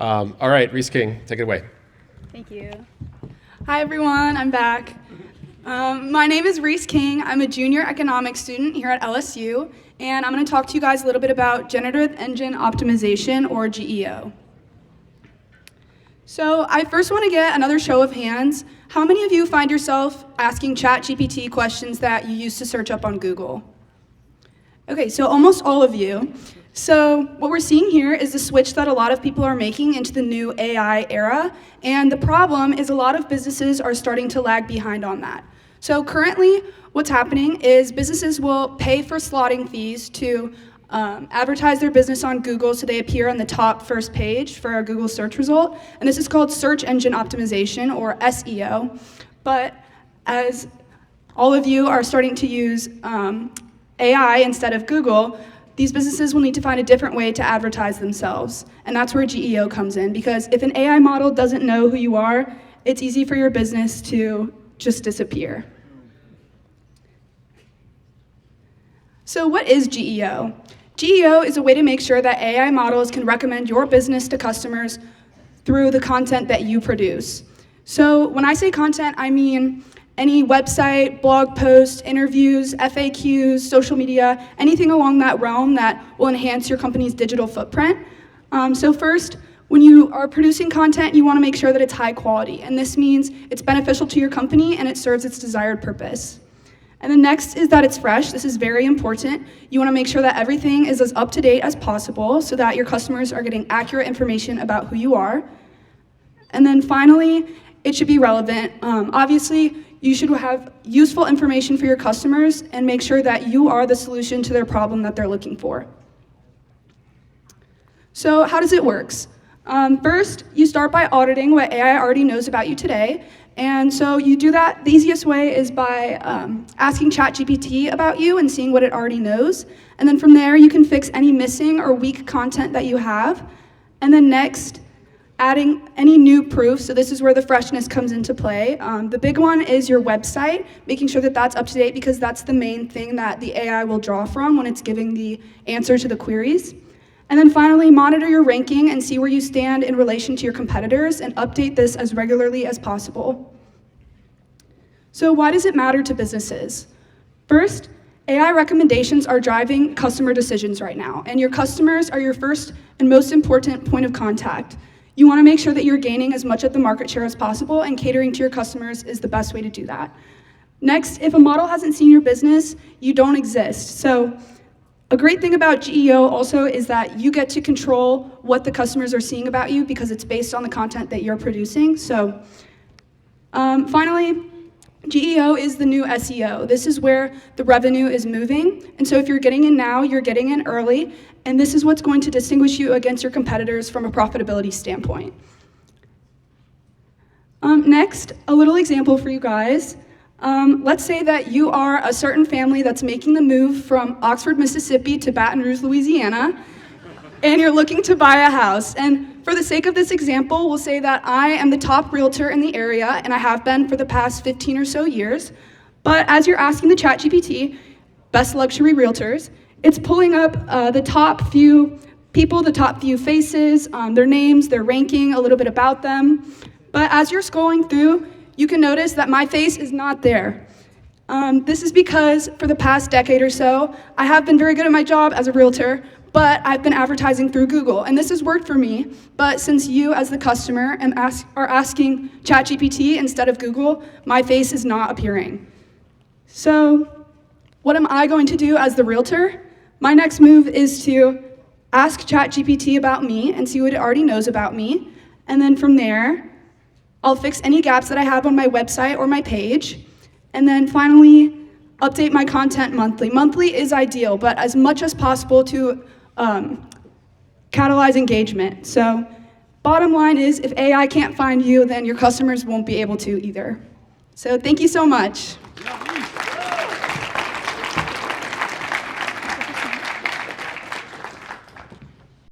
All right, Reece King, take it away. Thank you. Hi, everyone. I'm back. My name is Reece King. I'm a junior economics student here at LSU, and I'm going to talk to you guys a little bit about Generative Engine Optimization, or GEO. So I first want to get another show of hands. How many of you find yourself asking ChatGPT questions that you used to search up on Google? Okay, so almost all of you. So what we're seeing here is the switch that a lot of people are making into the new AI era, and the problem is a lot of businesses are starting to lag behind on that. So currently, what's happening is businesses will pay for slotting fees to advertise their business on Google so they appear on the top first page for a Google search result, and this is called search engine optimization, or SEO. But as all of you are starting to use AI instead of Google, these businesses will need to find a different way to advertise themselves, and that's where GEO comes in, because if an AI model doesn't know who you are, it's easy for your business to just disappear. So what is GEO? GEO is a way to make sure that AI models can recommend your business to customers through the content that you produce. So when I say content, I mean any website, blog post, interviews, FAQs, social media, anything along that realm that will enhance your company's digital footprint. So first, when you are producing content, you want to make sure that it's high quality, and this means it's beneficial to your company and it serves its desired purpose. And then next is that it's fresh. This is very important. You want to make sure that everything is as up to date as possible so that your customers are getting accurate information about who you are. And then finally, it should be relevant. Obviously, you should have useful information for your customers and make sure that you are the solution to their problem that they're looking for. So how does it work? First, you start by auditing what AI already knows about you today. And so you do that, the easiest way is by asking ChatGPT about you and seeing what it already knows. And then from there, you can fix any missing or weak content that you have. And then next, adding any new proof, so this is where the freshness comes into play. The big one is your website, making sure that that's up to date because that's the main thing that the AI will draw from when it's giving the answer to the queries. And then finally, monitor your ranking and see where you stand in relation to your competitors and update this as regularly as possible. So why does it matter to businesses? First, AI recommendations are driving customer decisions right now, and your customers are your first and most important point of contact. You want to make sure that you're gaining as much of the market share as possible, and catering to your customers is the best way to do that. Next, if a model hasn't seen your business, you don't exist. So a great thing about GEO also is that you get to control what the customers are seeing about you because it's based on the content that you're producing. So finally, GEO is the new SEO. This is where the revenue is moving. And so if you're getting in now, you're getting in early. And this is what's going to distinguish you against your competitors from a profitability standpoint. Next, a little example for you guys. Let's say that you are a certain family that's making the move from Oxford, Mississippi to Baton Rouge, Louisiana, and you're looking to buy a house. And for the sake of this example, we'll say that I am the top realtor in the area, and I have been for the past 15 or so years. But as you're asking the ChatGPT, best luxury realtors, it's pulling up the top few people, the top few faces, their names, their ranking, a little bit about them. But as you're scrolling through, you can notice that my face is not there. This is because for the past decade or so, I have been very good at my job as a realtor, but I've been advertising through Google, and this has worked for me. But since you, as the customer, are asking ChatGPT instead of Google, my face is not appearing. So what am I going to do as the realtor? My next move is to ask ChatGPT about me and see what it already knows about me. And then from there, I'll fix any gaps that I have on my website or my page. And then finally, update my content monthly. Monthly is ideal, but as much as possible to catalyze engagement. So bottom line is, if AI can't find you, then your customers won't be able to either. So thank you so much.